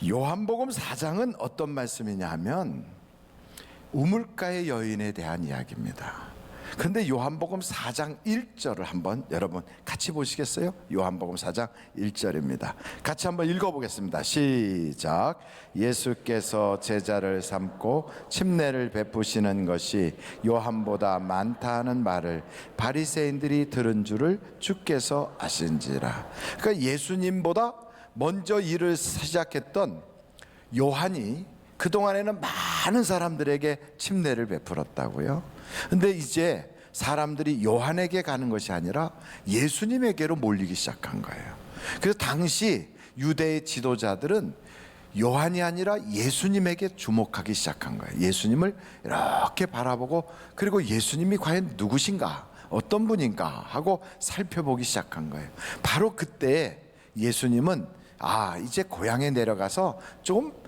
요한복음 4장은 어떤 말씀이냐 하면 우물가의 여인에 대한 이야기입니다. 그런데 요한복음 4장 1절을 한번 여러분 같이 보시겠어요? 요한복음 4장 1절입니다. 같이 한번 읽어보겠습니다. 시작. 예수께서 제자를 삼고 침례를 베푸시는 것이 요한보다 많다 하는 말을 바리새인들이 들은 줄을 주께서 아신지라. 그러니까 예수님보다 먼저 일을 시작했던 요한이 그동안에는 많은 사람들에게 침례를 베풀었다고요. 근데 이제 사람들이 요한에게 가는 것이 아니라 예수님에게로 몰리기 시작한 거예요. 그래서 당시 유대의 지도자들은 요한이 아니라 예수님에게 주목하기 시작한 거예요. 예수님을 이렇게 바라보고, 그리고 예수님이 과연 누구신가, 어떤 분인가 하고 살펴보기 시작한 거예요. 바로 그때 예수님은 이제 고향에 내려가서 좀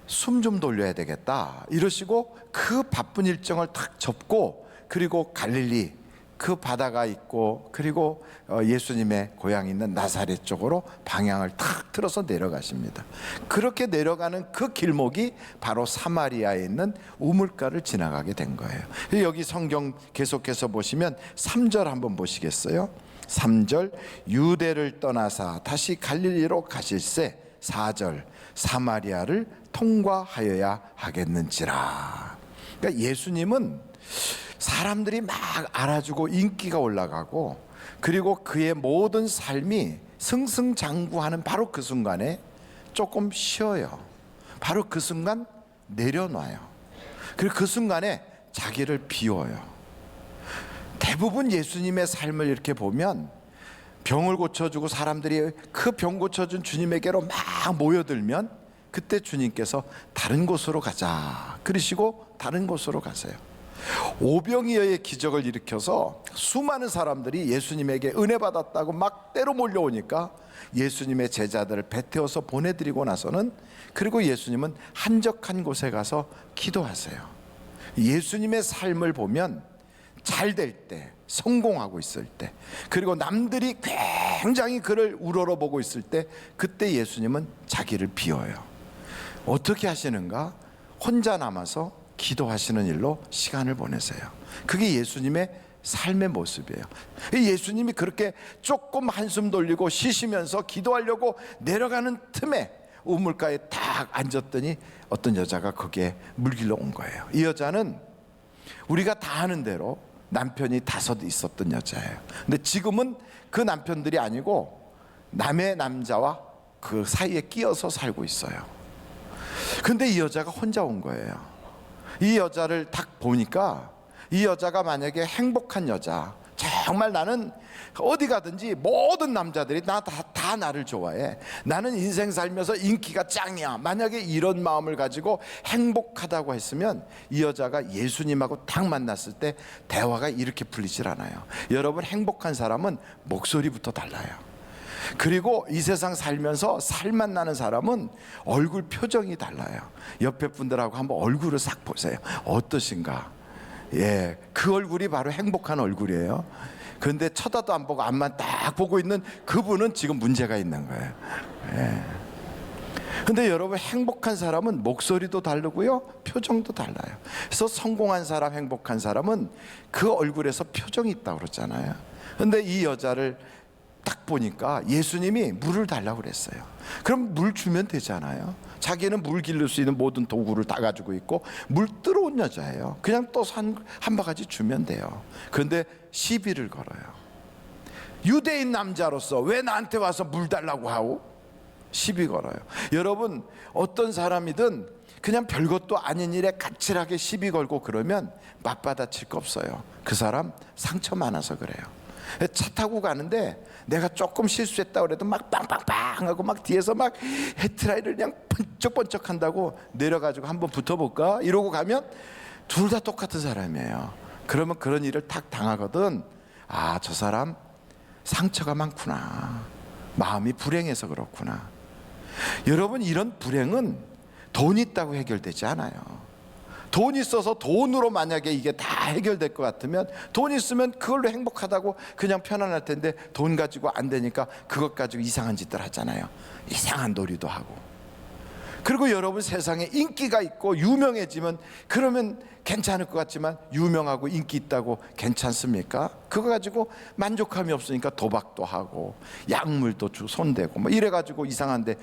숨 좀 돌려야 되겠다 이러시고 그 바쁜 일정을 탁 접고, 그리고 갈릴리 그 바다가 있고, 그리고 예수님의 고향이 있는 나사렛 쪽으로 방향을 탁 틀어서 내려가십니다. 그렇게 내려가는 그 길목이 바로 사마리아에 있는 우물가를 지나가게 된 거예요. 여기 성경 계속해서 보시면 3절 한번 보시겠어요? 3절, 유대를 떠나사 다시 갈릴리로 가실새 4절, 사마리아를 통과하여야 하겠는지라. 그러니까 예수님은 사람들이 막 알아주고 인기가 올라가고, 그리고 그의 모든 삶이 승승장구하는 바로 그 순간에 조금 쉬어요. 바로 그 순간 내려놔요. 그리고 그 순간에 자기를 비워요. 대부분 예수님의 삶을 이렇게 보면 병을 고쳐주고 사람들이 그 병 고쳐준 주님에게로 막 모여들면 그때 주님께서 다른 곳으로 가자 그러시고 다른 곳으로 가세요. 오병이어의 기적을 일으켜서 수많은 사람들이 예수님에게 은혜 받았다고 막 때로 몰려오니까 예수님의 제자들을 배태워서 보내드리고 나서는, 그리고 예수님은 한적한 곳에 가서 기도하세요. 예수님의 삶을 보면 잘 될 때, 성공하고 있을 때, 그리고 남들이 굉장히 그를 우러러보고 있을 때, 그때 예수님은 자기를 비워요. 어떻게 하시는가? 혼자 남아서 기도하시는 일로 시간을 보내세요. 그게 예수님의 삶의 모습이에요. 예수님이 그렇게 조금 한숨 돌리고 쉬시면서 기도하려고 내려가는 틈에 우물가에 딱 앉았더니 어떤 여자가 거기에 물길로 온 거예요. 이 여자는 우리가 다 아는 대로 남편이 5 있었던 여자예요. 근데 지금은 그 남편들이 아니고 남의 남자와 그 사이에 끼어서 살고 있어요. 근데 이 여자가 혼자 온 거예요. 이 여자를 딱 보니까 이 여자가 만약에 행복한 여자, 정말 나는 어디 가든지 모든 남자들이 다 나를 좋아해, 나는 인생 살면서 인기가 짱이야, 만약에 이런 마음을 가지고 행복하다고 했으면 이 여자가 예수님하고 딱 만났을 때 대화가 이렇게 풀리질 않아요. 여러분, 행복한 사람은 목소리부터 달라요. 그리고 이 세상 살면서 살맛 나는 사람은 얼굴 표정이 달라요. 옆에 분들하고 한번 얼굴을 싹 보세요. 어떠신가? 그 얼굴이 바로 행복한 얼굴이에요. 그런데 쳐다도 안 보고 앞만 딱 보고 있는 그분은 지금 문제가 있는 거예요. 근데 여러분, 행복한 사람은 목소리도 다르고요, 표정도 달라요. 그래서 성공한 사람, 행복한 사람은 그 얼굴에서 표정이 있다고 그러잖아요. 근데 이 여자를 딱 보니까 예수님이 물을 달라고 그랬어요. 그럼 물 주면 되잖아요. 자기는 물 기를 수 있는 모든 도구를 다 가지고 있고 물 뜨러운 여자예요. 그냥 떠서 한 바가지 주면 돼요. 그런데 시비를 걸어요. 유대인 남자로서 왜 나한테 와서 물 달라고 하오? 시비 걸어요. 여러분, 어떤 사람이든 그냥 별것도 아닌 일에 까칠하게 시비 걸고 그러면 맞받아칠 거 없어요. 그 사람 상처 많아서 그래요. 차 타고 가는데 내가 조금 실수했다 그래도 막 빵빵빵 하고 막 뒤에서 막 헤드라이트를 그냥 번쩍번쩍 한다고 내려가지고 한번 붙어볼까 이러고 가면 둘 다 똑같은 사람이에요. 그러면 그런 일을 탁 당하거든. 저 사람 상처가 많구나, 마음이 불행해서 그렇구나. 여러분, 이런 불행은 돈 있다고 해결되지 않아요. 돈 있어서 돈으로 만약에 이게 다 해결될 것 같으면, 돈 있으면 그걸로 행복하다고 그냥 편안할 텐데, 돈 가지고 안 되니까 그것 가지고 이상한 짓들 하잖아요. 이상한 놀이도 하고. 그리고 여러분 세상에 인기가 있고 유명해지면 그러면 괜찮을 것 같지만 유명하고 인기 있다고 괜찮습니까? 그거 가지고 만족함이 없으니까 도박도 하고 약물도 손대고 뭐 이래가지고 이상한데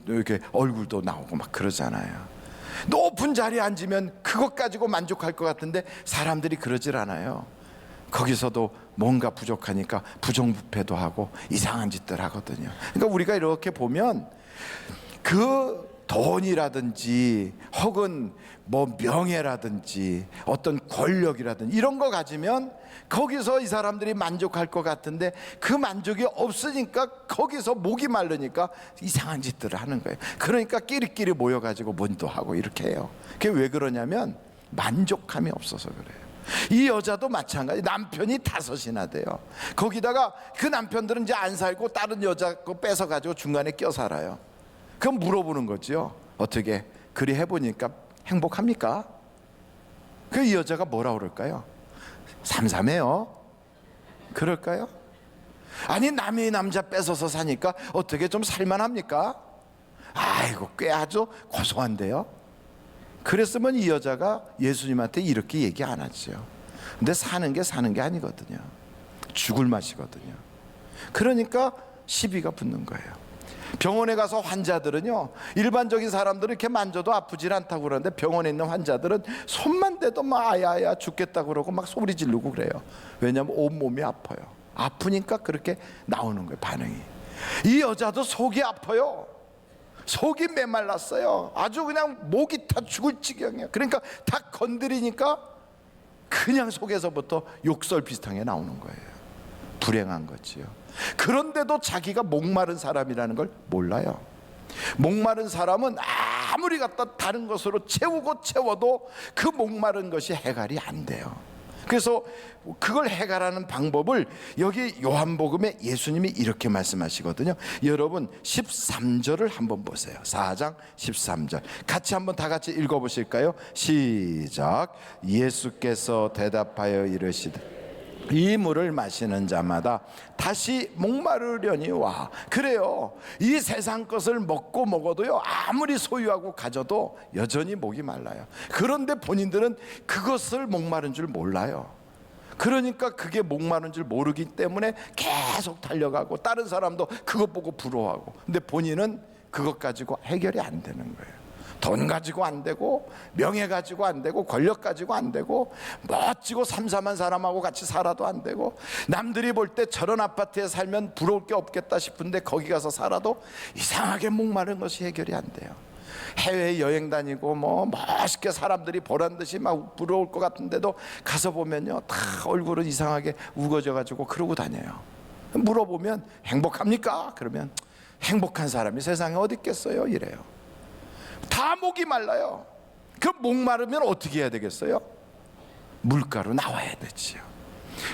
이렇게 얼굴도 나오고 막 그러잖아요. 높은 자리에 앉으면 그것 가지고 만족할 것 같은데 사람들이 그러질 않아요. 거기서도 뭔가 부족하니까 부정부패도 하고 이상한 짓들 하거든요. 그러니까 우리가 이렇게 보면 그 돈이라든지 혹은 뭐 명예라든지 어떤 권력이라든지 이런 거 가지면 거기서 이 사람들이 만족할 것 같은데 그 만족이 없으니까 거기서 목이 마르니까 이상한 짓들을 하는 거예요. 그러니까 끼리끼리 모여가지고 뭔도 하고 이렇게 해요. 그게 왜 그러냐면 만족함이 없어서 그래요. 이 여자도 마찬가지. 남편이 5이나 돼요. 거기다가 그 남편들은 이제 안 살고 다른 여자 거 뺏어가지고 중간에 껴 살아요. 그럼 물어보는 거죠. 어떻게 그리 해보니까 행복합니까? 그 이 여자가 뭐라 그럴까요? 삼삼해요. 그럴까요? 아니 남의 남자 뺏어서 사니까 어떻게 좀 살만합니까? 아이고 꽤 아주 고소한데요. 그랬으면 이 여자가 예수님한테 이렇게 얘기 안 하죠. 근데 사는 게 아니거든요. 죽을 맛이거든요. 그러니까 시비가 붙는 거예요. 병원에 가서 환자들은요, 일반적인 사람들은 이렇게 만져도 아프질 않다고 그러는데 병원에 있는 환자들은 손만 대도 막 아야야 죽겠다고 그러고 막 소리 지르고 그래요. 왜냐하면 온몸이 아파요. 아프니까 그렇게 나오는 거예요, 반응이. 이 여자도 속이 아파요. 속이 메말랐어요. 아주 그냥 목이 다 죽을 지경이에요. 그러니까 다 건드리니까 그냥 속에서부터 욕설 비슷한 게 나오는 거예요. 불행한 거지요. 그런데도 자기가 목마른 사람이라는 걸 몰라요. 목마른 사람은 아무리 갖다 다른 것으로 채워도 그 목마른 것이 해결이 안 돼요. 그래서 그걸 해결하는 방법을 여기 요한복음에 예수님이 이렇게 말씀하시거든요. 여러분 13절을 한번 보세요. 4장 13절 같이 한번 다 같이 읽어보실까요? 시작. 예수께서 대답하여 이르시되 이 물을 마시는 자마다 다시 목마르려니 와. 그래요. 이 세상 것을 먹어도요, 아무리 소유하고 가져도 여전히 목이 말라요. 그런데 본인들은 그것을 목마른 줄 몰라요. 그러니까 그게 목마른 줄 모르기 때문에 계속 달려가고 다른 사람도 그것 보고 부러워하고, 근데 본인은 그것 가지고 해결이 안 되는 거예요. 돈 가지고 안 되고 명예 가지고 안 되고 권력 가지고 안 되고 멋지고 삼삼한 사람하고 같이 살아도 안 되고, 남들이 볼 때 저런 아파트에 살면 부러울 게 없겠다 싶은데 거기 가서 살아도 이상하게 목마른 것이 해결이 안 돼요. 해외 여행 다니고 뭐 멋있게 사람들이 보란듯이 막 부러울 것 같은데도 가서 보면요, 다 얼굴은 이상하게 우거져 가지고 그러고 다녀요. 물어보면 행복합니까? 그러면 행복한 사람이 세상에 어디 있겠어요? 이래요. 다 목이 말라요. 그 목 마르면 어떻게 해야 되겠어요? 물가로 나와야 되지요.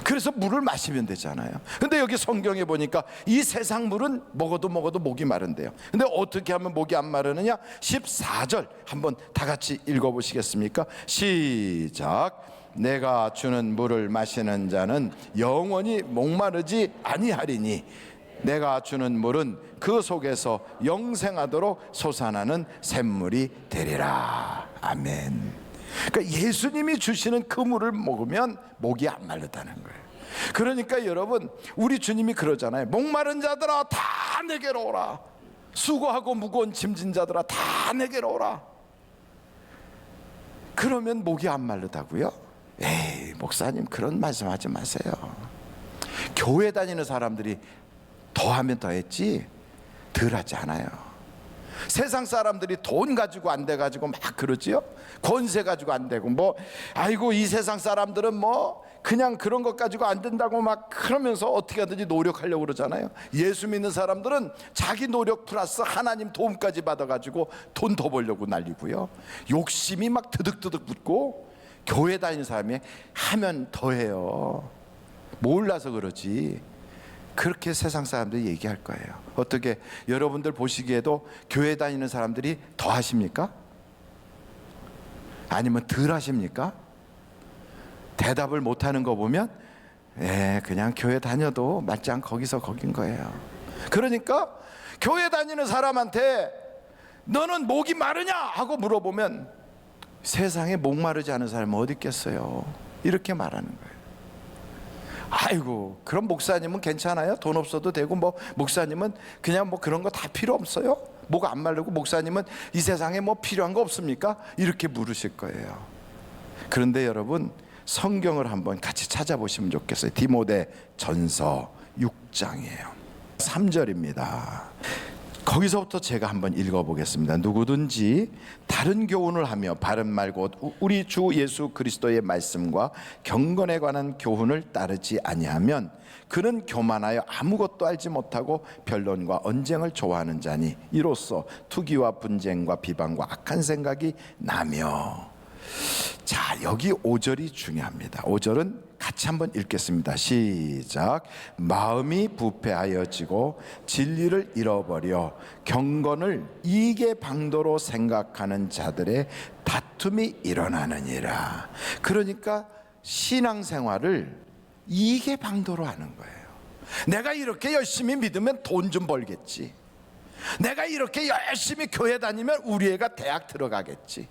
그래서 물을 마시면 되잖아요. 근데 여기 성경에 보니까 이 세상 물은 먹어도 목이 마른대요. 근데 어떻게 하면 목이 안 마르느냐? 14절 한번 다 같이 읽어보시겠습니까? 시작. 내가 주는 물을 마시는 자는 영원히 목마르지 아니하리니 내가 주는 물은 그 속에서 영생하도록 솟아나는 샘물이 되리라. 아멘. 그러니까 예수님이 주시는 그 물을 먹으면 목이 안 마르다는 거예요. 그러니까 여러분, 우리 주님이 그러잖아요. 목마른 자들아 다 내게로 오라. 수고하고 무거운 짐진 자들아 다 내게로 오라. 그러면 목이 안 마르다고요? 에이, 목사님 그런 말씀하지 마세요. 교회 다니는 사람들이 더하면 더했지 덜 하지 않아요. 세상 사람들이 돈 가지고 안 돼 가지고 막 그러지요. 권세 가지고 안 되고 뭐 아이고 이 세상 사람들은 뭐 그냥 그런 것 가지고 안 된다고 막 그러면서 어떻게 하든지 노력하려고 그러잖아요. 예수 믿는 사람들은 자기 노력 플러스 하나님 도움까지 받아 가지고 돈 더 벌려고 난리고요. 욕심이 막 드득드득 붙고, 교회 다니는 사람이 하면 더해요. 몰라서 그러지. 그렇게 세상 사람들이 얘기할 거예요. 어떻게 여러분들 보시기에도 교회 다니는 사람들이 더 하십니까? 아니면 덜 하십니까? 대답을 못하는 거 보면 그냥 교회 다녀도 말짱 거기서 거긴 거예요. 그러니까 교회 다니는 사람한테 너는 목이 마르냐 하고 물어보면 세상에 목 마르지 않은 사람은 어디 있겠어요? 이렇게 말하는 거예요. 아이고, 그럼 목사님은 괜찮아요? 돈 없어도 되고, 뭐 목사님은 그냥 뭐 그런 거 다 필요 없어요? 목 안 마르고 목사님은 이 세상에 뭐 필요한 거 없습니까? 이렇게 물으실 거예요. 그런데 여러분, 성경을 한번 같이 찾아보시면 좋겠어요. 디모데 전서 6장이에요 3절입니다 거기서부터 제가 한번 읽어보겠습니다. 누구든지 다른 교훈을 하며 바른 말 곧 우리 주 예수 그리스도의 말씀과 경건에 관한 교훈을 따르지 아니하면 그는 교만하여 아무것도 알지 못하고 변론과 언쟁을 좋아하는 자니 이로써 투기와 분쟁과 비방과 악한 생각이 나며. 자, 여기 5절이 중요합니다. 5절은 같이 한번 읽겠습니다. 시작. 마음이 부패하여지고 진리를 잃어버려 경건을 이익의 방도로 생각하는 자들의 다툼이 일어나느니라. 그러니까 신앙생활을 이익의 방도로 하는 거예요. 내가 이렇게 열심히 믿으면 돈 좀 벌겠지. 내가 이렇게 열심히 교회 다니면 우리 애가 대학 들어가겠지.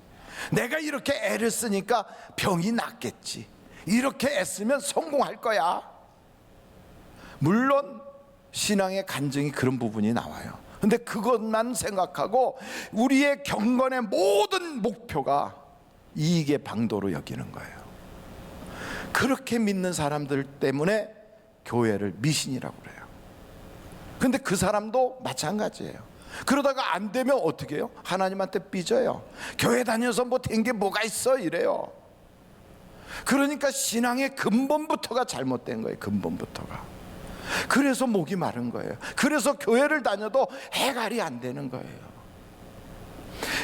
내가 이렇게 애를 쓰니까 병이 낫겠지. 이렇게 애쓰면 성공할 거야. 물론 신앙의 간증이 그런 부분이 나와요. 근데 그것만 생각하고 우리의 경건의 모든 목표가 이익의 방도로 여기는 거예요. 그렇게 믿는 사람들 때문에 교회를 미신이라고 그래요. 근데 그 사람도 마찬가지예요. 그러다가 안 되면 어떻게 해요? 하나님한테 삐져요. 교회 다녀서 뭐 된 게 뭐가 있어 이래요. 그러니까 신앙의 근본부터가 잘못된 거예요. 근본부터가. 그래서 목이 마른 거예요. 그래서 교회를 다녀도 해갈이 안 되는 거예요.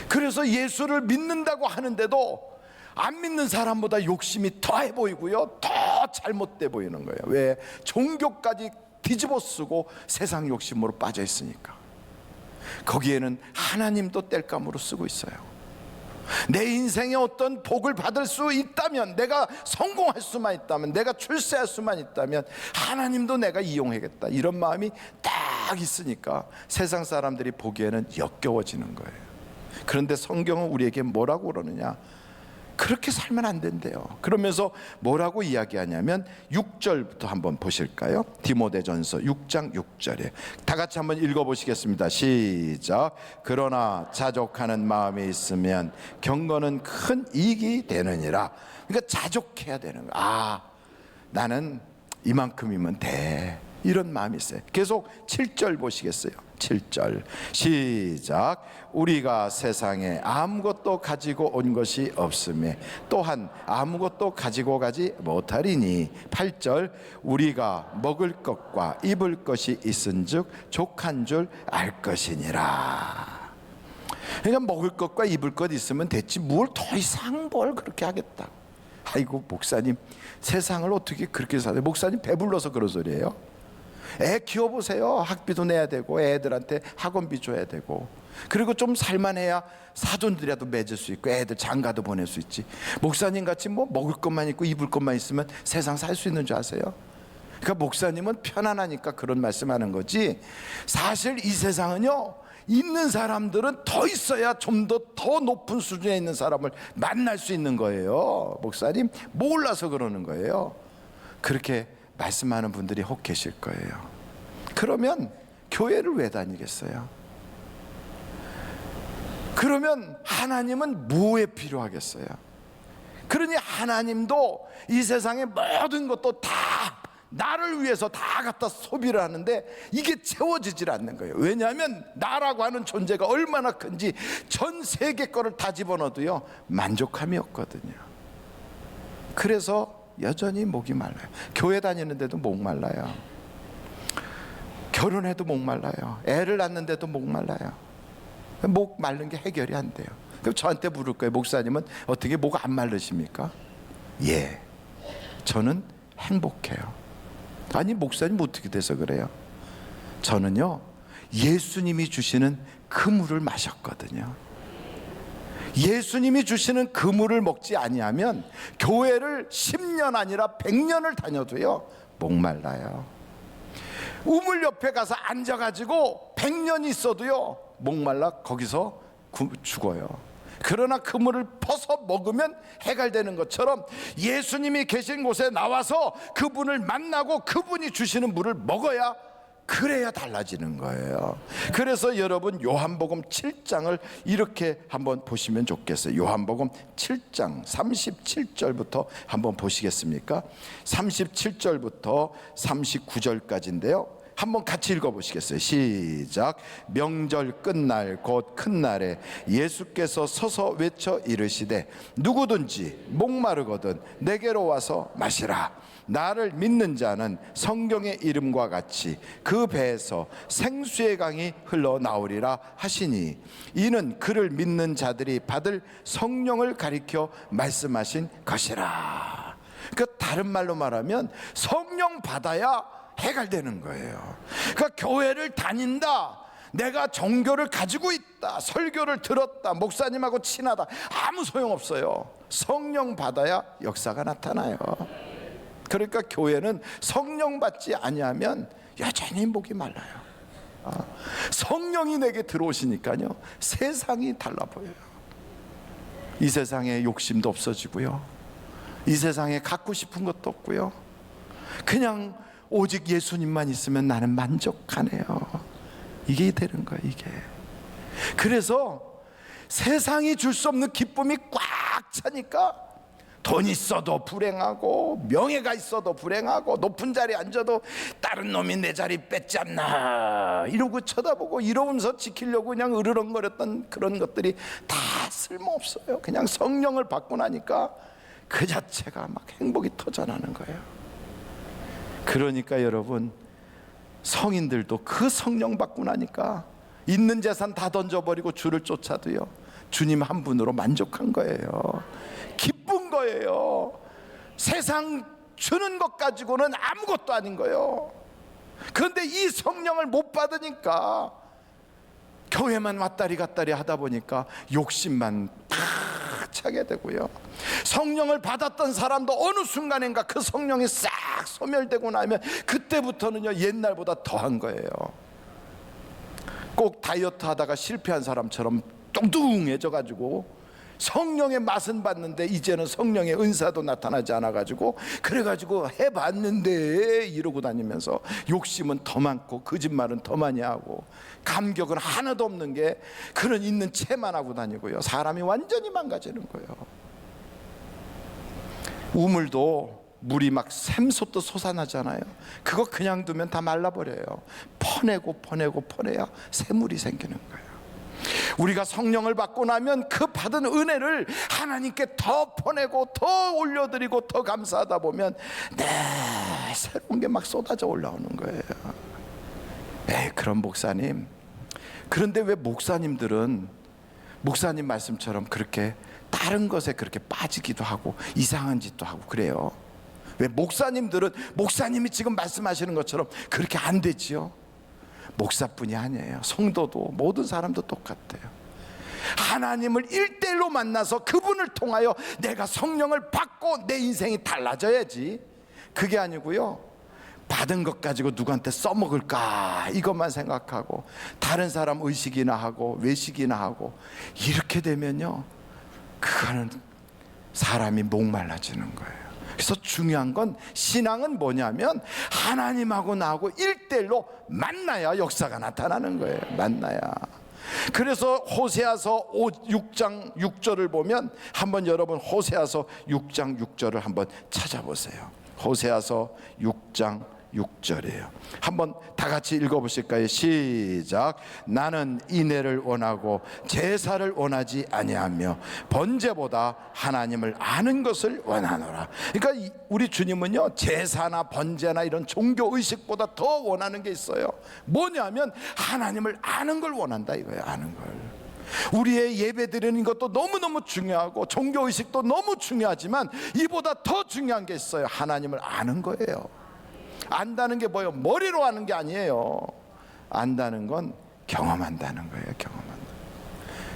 그래서 예수를 믿는다고 하는데도 안 믿는 사람보다 욕심이 더해 보이고요, 더 잘못돼 보이는 거예요. 왜? 종교까지 뒤집어 쓰고 세상 욕심으로 빠져 있으니까. 거기에는 하나님도 땔감으로 쓰고 있어요. 내 인생에 어떤 복을 받을 수 있다면, 내가 성공할 수만 있다면, 내가 출세할 수만 있다면 하나님도 내가 이용하겠다, 이런 마음이 딱 있으니까 세상 사람들이 보기에는 역겨워지는 거예요. 그런데 성경은 우리에게 뭐라고 그러느냐? 그렇게 살면 안 된대요. 그러면서 뭐라고 이야기하냐면 6절부터 한번 보실까요? 디모데전서 6장 6절에 다 같이 한번 읽어보시겠습니다. 시작. 그러나 자족하는 마음이 있으면 경건은 큰 이익이 되느니라. 그러니까 자족해야 되는 거야. 아, 나는 이만큼이면 돼, 이런 마음이 있어요. 계속 7절 보시겠어요? 7절 시작. 우리가 세상에 아무것도 가지고 온 것이 없음에 또한 아무것도 가지고 가지 못하리니. 8절 우리가 먹을 것과 입을 것이 있은즉 족한 줄 알 것이니라. 그러니까 먹을 것과 입을 것 있으면 됐지 뭘 더 이상 뭘 그렇게 하겠다. 아이고 목사님, 세상을 어떻게 그렇게 사세요? 목사님 배불러서 그런 소리예요? 애 키워보세요. 학비도 내야 되고 애들한테 학원비 줘야 되고, 그리고 좀 살만해야 사돈들이라도 맺을 수 있고 애들 장가도 보낼 수 있지. 목사님 같이 뭐 먹을 것만 있고 입을 것만 있으면 세상 살 수 있는 줄 아세요? 그러니까 목사님은 편안하니까 그런 말씀하는 거지, 사실 이 세상은요, 있는 사람들은 더 있어야 좀 더 높은 수준에 있는 사람을 만날 수 있는 거예요. 목사님 몰라서 그러는 거예요. 그렇게 말씀하는 분들이 혹 계실 거예요. 그러면 교회를 왜 다니겠어요? 그러면 하나님은 뭐에 필요하겠어요? 그러니 하나님도 이 세상의 모든 것도 다 나를 위해서 다 갖다 소비를 하는데 이게 채워지질 않는 거예요. 왜냐하면 나라고 하는 존재가 얼마나 큰지 전 세계 거를 다 집어넣어도요 만족함이 없거든요. 그래서 여전히 목이 말라요. 교회 다니는데도 목 말라요. 결혼해도 목 말라요. 애를 낳는데도 목 말라요. 목 마른 게 해결이 안 돼요. 그럼 저한테 물을 거예요. 목사님은 어떻게 목 안 마르십니까? 예, 저는 행복해요. 아니 목사님 어떻게 돼서 그래요? 저는요 예수님이 주시는 그 물을 마셨거든요. 예수님이 주시는 그 물을 먹지 아니하면 교회를 10년 아니라 100년을 다녀도요 목말라요. 우물 옆에 가서 앉아가지고 100년 있어도요 목말라 거기서 죽어요. 그러나 그물을 퍼서 먹으면 해갈되는 것처럼 예수님이 계신 곳에 나와서 그분을 만나고 그분이 주시는 물을 먹어야, 그래야 달라지는 거예요. 그래서 여러분 요한복음 7장을 이렇게 한번 보시면 좋겠어요. 요한복음 7장 37절부터 한번 보시겠습니까? 37절부터 39절까지인데요. 한번 같이 읽어보시겠어요? 시작. 명절 끝날 곧 큰 날에 예수께서 서서 외쳐 이르시되 누구든지 목마르거든 내게로 와서 마시라. 나를 믿는 자는 성경의 이름과 같이 그 배에서 생수의 강이 흘러나오리라 하시니 이는 그를 믿는 자들이 받을 성령을 가리켜 말씀하신 것이라. 그러니까 다른 말로 말하면 성령 받아야 해갈되는 거예요. 그러니까 교회를 다닌다, 내가 종교를 가지고 있다, 설교를 들었다, 목사님하고 친하다, 아무 소용없어요. 성령 받아야 역사가 나타나요. 그러니까 교회는 성령 받지 아니하면 여전히 목이 말라요. 성령이 내게 들어오시니까요, 세상이 달라 보여요. 이 세상에 욕심도 없어지고요, 이 세상에 갖고 싶은 것도 없고요, 그냥 오직 예수님만 있으면 나는 만족하네요. 이게 되는 거예요, 이게. 그래서 세상이 줄 수 없는 기쁨이 꽉 차니까 돈 있어도 불행하고, 명예가 있어도 불행하고, 높은 자리에 앉아도 다른 놈이 내 자리 뺏지 않나 이러고 쳐다보고 이러면서 지키려고 그냥 으르렁거렸던 그런 것들이 다 쓸모없어요. 그냥 성령을 받고 나니까 그 자체가 막 행복이 터져나는 거예요. 그러니까 여러분, 성인들도 그 성령 받고 나니까 있는 재산 다 던져버리고 주를 쫓아도요, 주님 한 분으로 만족한 거예요. 기쁜 거예요. 세상 주는 것 가지고는 아무것도 아닌 거예요. 그런데 이 성령을 못 받으니까 교회만 왔다리 갔다리 하다 보니까 욕심만 팍 차게 되고요, 성령을 받았던 사람도 어느 순간인가 그 성령이 싹 소멸되고 나면 그때부터는요 옛날보다 더한 거예요. 꼭 다이어트 하다가 실패한 사람처럼 뚱뚱해져 가지고 성령의 맛은 봤는데 이제는 성령의 은사도 나타나지 않아 가지고, 그래 가지고 해봤는데 이러고 다니면서 욕심은 더 많고 거짓말은 더 많이 하고 감격은 하나도 없는 게 그런 있는 채만 하고 다니고요, 사람이 완전히 망가지는 거예요. 우물도 물이 막 샘솟듯 솟아나잖아요. 그거 그냥 두면 다 말라버려요. 퍼내야 새물이 생기는 거예요. 우리가 성령을 받고 나면 그 받은 은혜를 하나님께 더 퍼내고 더 올려드리고 더 감사하다 보면 새로운 게 막 쏟아져 올라오는 거예요. 그런 목사님, 그런데 왜 목사님들은 목사님 말씀처럼 그렇게 다른 것에 그렇게 빠지기도 하고 이상한 짓도 하고 그래요? 왜 목사님들은 목사님이 지금 말씀하시는 것처럼 그렇게 안 되지요? 목사뿐이 아니에요. 성도도 모든 사람도 똑같아요. 하나님을 1대1로 만나서 그분을 통하여 내가 성령을 받고 내 인생이 달라져야지, 그게 아니고요, 받은 것 가지고 누구한테 써먹을까 이것만 생각하고 다른 사람 의식이나 하고 외식이나 하고 이렇게 되면요, 그거는 사람이 목말라지는 거예요. 그래서 중요한 건, 신앙은 뭐냐면 하나님하고 나하고 1대1로 만나야 역사가 나타나는 거예요. 만나야. 그래서 호세아서 6장 6절을 보면, 한번 여러분 호세아서 6장 6절을 한번 찾아보세요. 호세아서 6장 6절이에요. 한번 다 같이 읽어보실까요? 시작. 나는 인애를 원하고 제사를 원하지 아니하며 번제보다 하나님을 아는 것을 원하노라. 그러니까 우리 주님은요, 제사나 번제나 이런 종교 의식보다 더 원하는 게 있어요. 뭐냐면 하나님을 아는 걸 원한다 이거예요. 아는 걸. 우리의 예배 드리는 것도 너무너무 중요하고 종교 의식도 너무 중요하지만 이보다 더 중요한 게 있어요. 하나님을 아는 거예요. 안다는 게 뭐예요? 머리로 아는 게 아니에요. 안다는 건 경험한다는 거예요. 경험한다.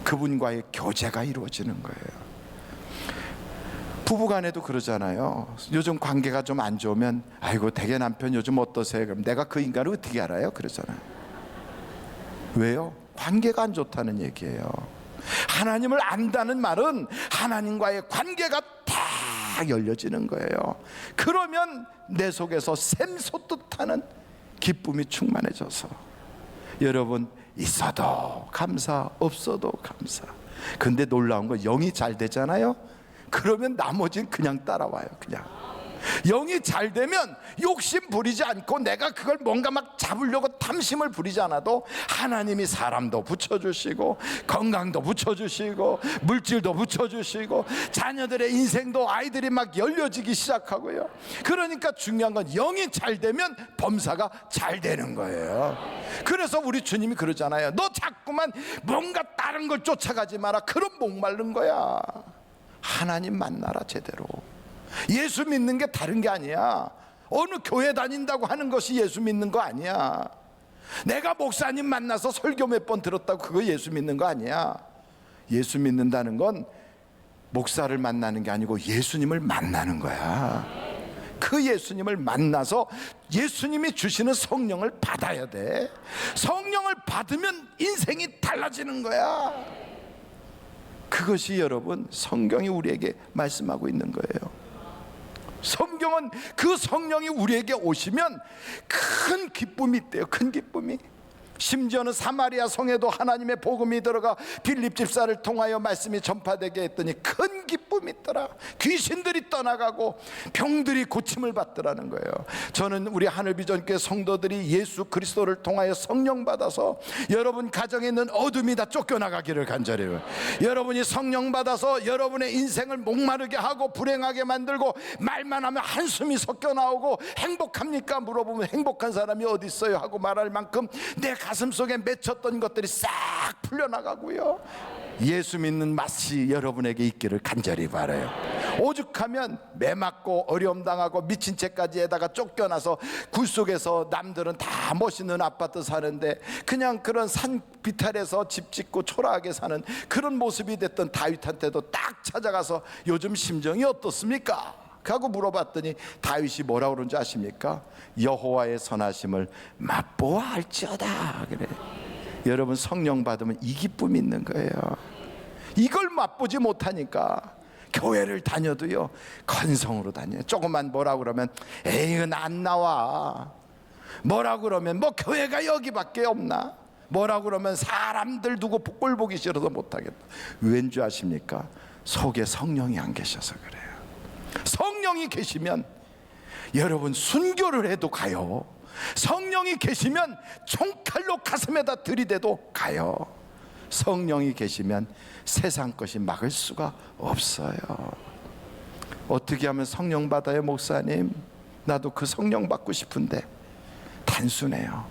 그분과의 교제가 이루어지는 거예요. 부부간에도 그러잖아요. 요즘 관계가 좀 안 좋으면 아이고 대개 남편 요즘 어떠세요? 그럼 내가 그 인간을 어떻게 알아요? 그러잖아요. 왜요? 관계가 안 좋다는 얘기예요. 하나님을 안다는 말은 하나님과의 관계가 다 열려지는 거예요. 그러면 내 속에서 샘솟듯하는 기쁨이 충만해져서 여러분, 있어도 감사, 없어도 감사. 근데 놀라운 건 영이 잘 되잖아요. 그러면 나머지는 그냥 따라와요. 그냥 영이 잘 되면 욕심 부리지 않고 내가 그걸 뭔가 막 잡으려고 탐심을 부리지 않아도 하나님이 사람도 붙여주시고 건강도 붙여주시고 물질도 붙여주시고 자녀들의 인생도 아이들이 막 열려지기 시작하고요. 그러니까 중요한 건 영이 잘 되면 범사가 잘 되는 거예요. 그래서 우리 주님이 그러잖아요. 너 자꾸만 뭔가 다른 걸 쫓아가지 마라. 그럼 목마른 거야. 하나님 만나라 제대로. 예수 믿는 게 다른 게 아니야. 어느 교회 다닌다고 하는 것이 예수 믿는 거 아니야. 내가 목사님 만나서 설교 몇 번 들었다고 그거 예수 믿는 거 아니야. 예수 믿는다는 건 목사를 만나는 게 아니고 예수님을 만나는 거야. 그 예수님을 만나서 예수님이 주시는 성령을 받아야 돼. 성령을 받으면 인생이 달라지는 거야. 그것이 여러분 성경이 우리에게 말씀하고 있는 거예요. 성경은 그 성령이 우리에게 오시면 큰 기쁨이 있대요. 큰 기쁨이. 심지어는 사마리아 성에도 하나님의 복음이 들어가 빌립 집사를 통하여 말씀이 전파되게 했더니 큰 기쁨이 있더라. 귀신들이 떠나가고 병들이 고침을 받더라는 거예요. 저는 우리 하늘비전교회 성도들이 예수 그리스도를 통하여 성령 받아서 여러분 가정에 있는 어둠이 다 쫓겨나가기를 간절히 해요. 여러분이 성령 받아서 여러분의 인생을 목마르게 하고 불행하게 만들고 말만 하면 한숨이 섞여 나오고 행복합니까? 물어보면 행복한 사람이 어디 있어요? 하고 말할 만큼 내 가슴 속에 맺혔던 것들이 싹 풀려나가고요. 예수 믿는 맛이 여러분에게 있기를 간절히 바라요. 오죽하면 매 맞고 어려움 당하고 미친 채까지 에다가 쫓겨나서 굴 속에서 남들은 다 멋있는 아파트 사는데 그냥 그런 산 비탈에서 집 짓고 초라하게 사는 그런 모습이 됐던 다윗한테도 딱 찾아가서 요즘 심정이 어떻습니까? 하고 물어봤더니 다윗이 뭐라고 그런지 아십니까? 여호와의 선하심을 맛보아 알지어다 그래. 여러분 성령 받으면 이 기쁨이 있는 거예요. 이걸 맛보지 못하니까 교회를 다녀도요 건성으로 다녀요. 조금만 뭐라고 그러면 에이 안 나와. 뭐라고 그러면 뭐 교회가 여기밖에 없나. 뭐라고 그러면 사람들 두고 꼴 보기 싫어서 못하겠다. 왠지 아십니까? 속에 성령이 안 계셔서 그래요. 성령이 계시면 여러분 순교를 해도 가요. 성령이 계시면 총칼로 가슴에다 들이대도 가요. 성령이 계시면 세상 것이 막을 수가 없어요. 어떻게 하면 성령 받아요 목사님? 나도 그 성령 받고 싶은데 단순해요.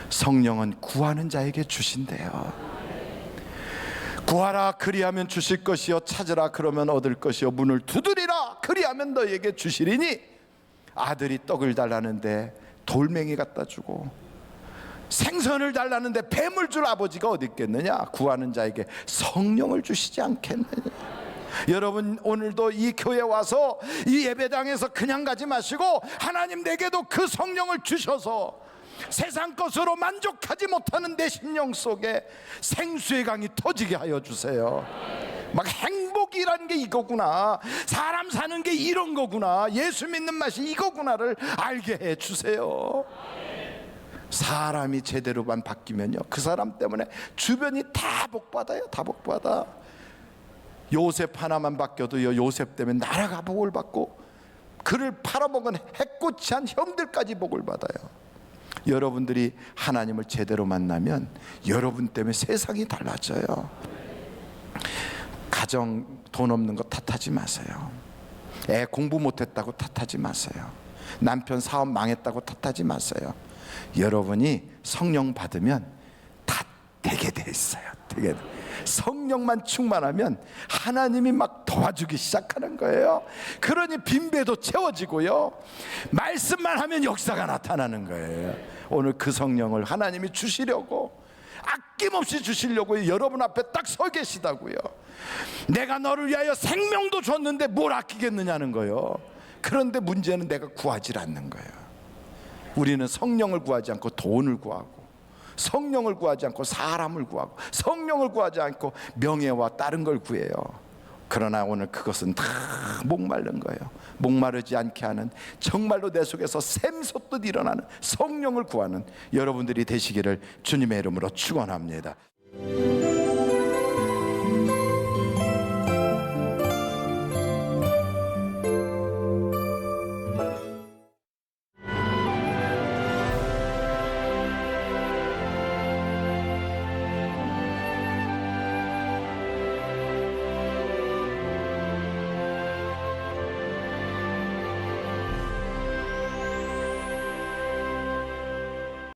성령은 구하는 자에게 주신대요. 구하라 그리하면 주실 것이요 찾으라 그러면 얻을 것이요 문을 두드리라 그리하면 너에게 주시리니. 아들이 떡을 달라는데 돌멩이 갖다 주고 생선을 달라는데 뱀을 줄 아버지가 어디 있겠느냐. 구하는 자에게 성령을 주시지 않겠느냐. 여러분 오늘도 이 교회 와서 이 예배당에서 그냥 가지 마시고 하나님 내게도 그 성령을 주셔서 세상 것으로 만족하지 못하는 내 심령 속에 생수의 강이 터지게 하여 주세요. 막 행복이라는 게 이거구나, 사람 사는 게 이런 거구나, 예수 믿는 맛이 이거구나를 알게 해 주세요. 사람이 제대로만 바뀌면요 그 사람 때문에 주변이 다 복받아요. 다 복받아. 요셉 하나만 바뀌어도요 요셉 때문에 나라가 복을 받고 그를 팔아먹은 해코지한 형들까지 복을 받아요. 여러분들이 하나님을 제대로 만나면 여러분 때문에 세상이 달라져요. 가정 돈 없는 거 탓하지 마세요. 애 공부 못했다고 탓하지 마세요. 남편 사업 망했다고 탓하지 마세요. 여러분이 성령 받으면 다 되게 돼 있어요. 되게 돼. 성령만 충만하면 하나님이 막 도와주기 시작하는 거예요. 그러니 빈배도 채워지고요 말씀만 하면 역사가 나타나는 거예요. 오늘 그 성령을 하나님이 주시려고 아낌없이 주시려고 여러분 앞에 딱 서 계시다고요. 내가 너를 위하여 생명도 줬는데 뭘 아끼겠느냐는 거예요. 그런데 문제는 내가 구하지 않는 거예요. 우리는 성령을 구하지 않고 돈을 구하고 성령을 구하지 않고 사람을 구하고, 성령을 구하지 않고 명예와 다른 걸 구해요. 그러나 오늘 그것은 다 목마른 거예요. 목마르지 않게 하는, 정말로 내 속에서 샘솟듯 일어나는 성령을 구하는 여러분들이 되시기를 주님의 이름으로 축원합니다.